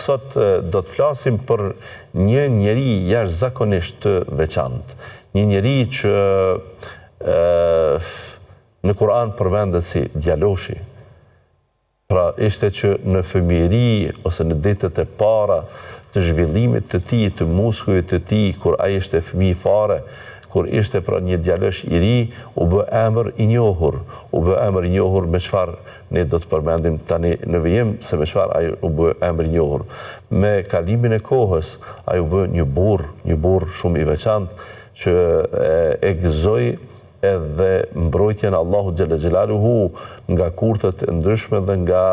sot do të flasim për një njeri jashtëzakonisht të veçantë. Një njeri që në Kur'an përmendet si djaloshi. Pra ishte që në fëmijëri ose në ditët e para të zhvillimit të tij, të muskujve të tij, kur ai ishte fëmijë fare, kur ishte pra një djalosh i ri, u bë emër i njohur. U bë emër i njohur me çfarë ne do të përmendim tani në vijim se me çfarë ai u bë emër i njohur. Me kalimin e kohës ai u bë një burr shumë i veçantë që e gëzoi edhe mbrojtjen Allahu xhalla xhelaluhu nga kurthet e ndryshme dhe nga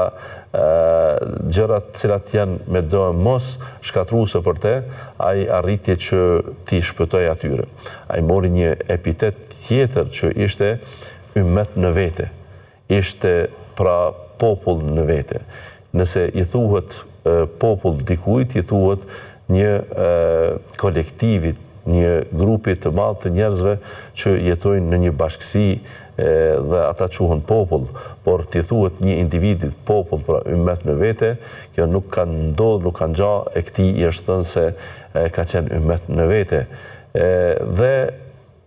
gjërat cilat janë me do mos shkatruese për te, ai arriti që t'i shpëtoi atyre. Ai mori një epitet tjetër që ishte ummet në vete. Ishte pra popull në vete. Nëse i thuhet popull dikujt, i thuhet një kolektivit, një grupi të madh të njerëzve që jetojnë në një bashkësi dhe ata quhen popull, por t'i thuhet një individit popull, pra ummet në vete, kjo nuk ka ndodhur, nuk ka ngja e këtij i është thënë se ka qenë ummet në vete. Dhe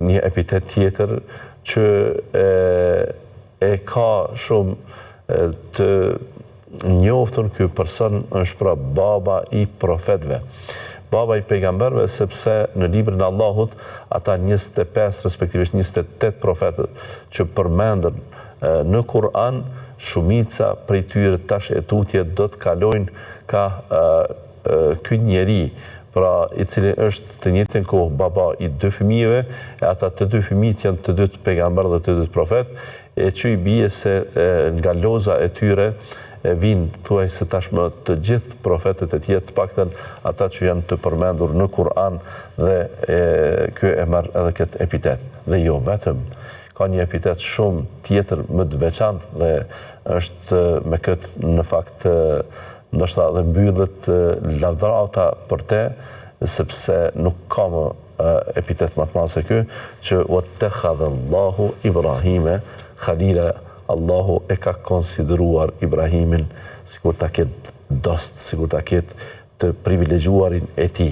një epitet tjetër që e ka shumë të njoftun ky person është pra baba i profetëve. Baba i pejgamberëve, sepse në librin e Allahut ata 25 respektivisht 28 profetët që përmenden në Kur'an, shumica prej tyre tash e tutje do të kalojnë ka ky njeri, pra i cili është të njëjtën kohë baba i 2 fëmijëve, e ata të 2 fëmijët janë të 2 pejgamberë dhe të 2 profet, e që i bie se nga loza e tyre vinë thuaj se tashmë të gjithë profetët e tjetë, paktën ata që janë të përmendur në Kur'an dhe ky e merr edhe këtë epitet. Dhe jo vetëm, ka një epitet shumë tjetër më të veçantë dhe është me këtë në fakt ndoshta dhe mbyllet lavdërata për te, sepse nuk ka më epitet më të madh se ky, që wattakhadallahu Ibrahime khalila. Allahu e ka konsideruar Ibrahimin sikur ta ketë dost, sikur ta ketë të privilegjuarin e tij.